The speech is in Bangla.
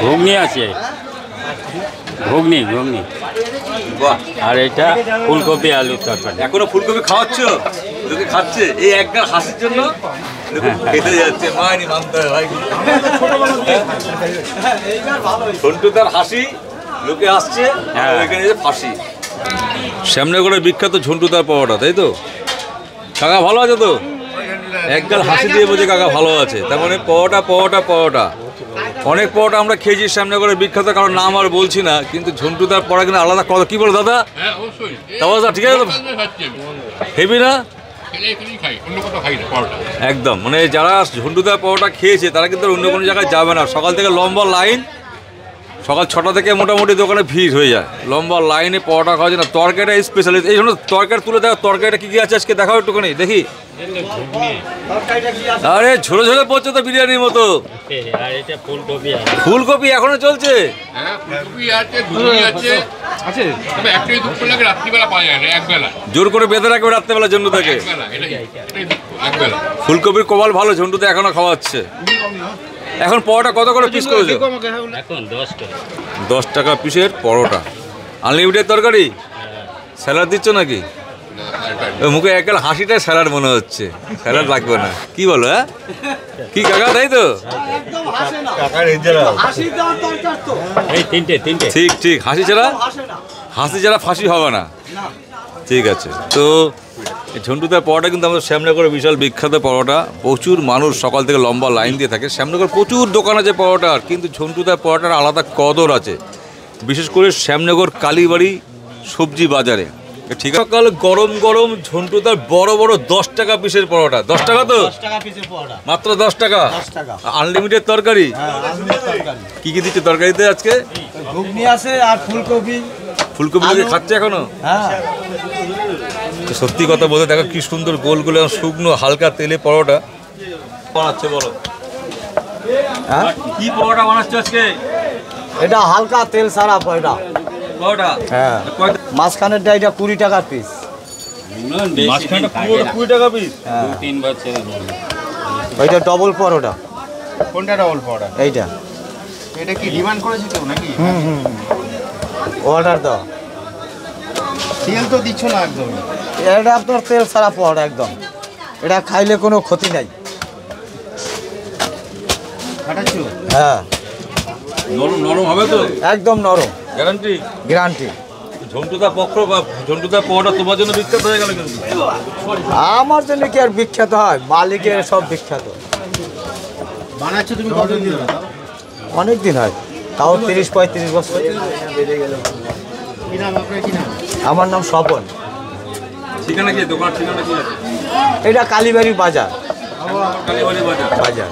ঘুগনি আছে, ঘুগনি ঘুগনি, আর এটা ফুলকপি আলু তরকারি। এখনো ফুলকপি খাওয়াচ্ছ? লোকে খাচ্ছে এই একগাল হাসির জন্য, খেতে যাচ্ছে। মাইনি মানতে হয় ভাই, ঝন্টুদার হাসি লোকে আসছে, এখানে ফাঁসি। শ্যামনগরের বিখ্যাত ঝন্টুদার পাওয়াটা, তাই তো? কাকা ভালো আছে তো? একগাল হাসি দিয়ে বোঝে কাকা ভালো আছে। তার মানে পাওয়াটা পাওয়াটা পাওয়াটা অনেক পাওয়াটা আমরা খেয়েছি শ্যামনগরের বিখ্যাত, কারণ নাম আর বলছি না, কিন্তু ঝন্টুদার পড়া কিন্তু আলাদা কথা। কি বলো দাদা? দাদা ঠিক আছে, হেবি না একদম। মানে যারা ঝন্টুদার পাওয়াটা খেয়েছে তারা কিন্তু অন্য কোনো জায়গায় যাবে না। সকাল থেকে লম্বা লাইন, সকাল 6টা থেকে মোটামুটি দোকানে ভিড় হয়ে যায়, লম্বা লাইনে পাওয়াটা খাওয়া যায় না। তরকারিটা স্পেশালিস্ট, এই জন্য তরকারি তুলে দেওয়া। তরকারিটা কী কী আছে আজকে দেখাও একটুখানি দেখি। আরে ঝোলে ঝোলে পড়ছে তো বিরিয়ানির মতো। ফুলকপি এখনো চলছে? জোর করে বেঁধে রাখবে রাত্রেবেলার জন্য থেকে। ফুলকপির কপাল ভালো, ঝন্টুতে এখনো খাওয়াচ্ছে। এখন পরোটা কত করে পিস করেছো? এখন 10 টাকা। 10 টাকা পিসের পরোটা। আনলিমিটেড তরকারি? স্যালাড দিচ্ছ নাকি? মুখে একগাল হাসিটা স্যালাড মনে হচ্ছে, স্যালাড লাগবে না। কি বলো? হ্যাঁ কি কাকা, তাই তো? ঠিক ঠিক, হাসি ছাড়া ফাঁসি হবে না। ঠিক আছে, তো ঝন্টুদার পরোটা কিন্তু আমাদের শ্যামনগরের বিশাল বিখ্যাত পরোটা। প্রচুর মানুষ সকাল থেকে লম্বা লাইন দিয়ে থাকে। শ্যামনগর প্রচুর দোকান আছে পরোটার, কিন্তু ঝন্টুদার পরোটার আলাদা কদর আছে, বিশেষ করে শ্যামনগর কালীবাড়ি সবজি বাজারে। ঠিক আছে, সকাল গরম গরম ঝন্টুদার বড় বড় 10 টাকা পিসের পরোটা। 10 টাকা তো? মাত্র 10 টাকা। আনলিমিটেড তরকারি? কি কি দিচ্ছে তরকারিতে আজকে? ঘুগনি আছে আর ফুলকপি। ফুলকপি খাচ্ছে এখনো? সত্যি কথা বলতে দেখো কি সুন্দর গোল গোল শুকনো হালকা তেলে পরোটা বানাচ্ছে। বলো কি পরোটা বানাচ্ছে আজকে? এটা হালকা তেল ছাড়া পরোটা। হ্যাঁ, মাঝখানের ডাইটা 20 টাকা পিস। মাঝখানটা পুরো 20 টাকা পিস? ওইটা ডবল পরোটা। কোনটা ডবল পরোটা? এইটা। এটা কি ডিমান্ড করেছি তো নাকি? অর্ডার দাও। তেল তো দিচ্ছ না একদম। এটা আপনার তেল ছাড়া পরোটা একদম। এটা খাইলে কোনো ক্ষতি নাই। হ্যাঁ, নরম নরম হবে তো? একদম নরম, গ্যারান্টি? গ্যারান্টি। ঝন্টুদার পরোটা তোমার জন্য বিখ্যাত হয়ে গেল কিন্তু। আমার জন্য কি আর বিখ্যাত হয়? মালিকের সব বিখ্যাত। বানাচ্ছ তুমি কতদিন ধরে? অনেক দিন হয়, তাও 30-35 বছর। কি নাম আপনার? কি নাম? আমার নাম স্বপন। ঠিকানা কি? দোকান ঠিকানা কি আছে? এটা কালীবাড়ি বাজার। কালীবাড়ি বাজার।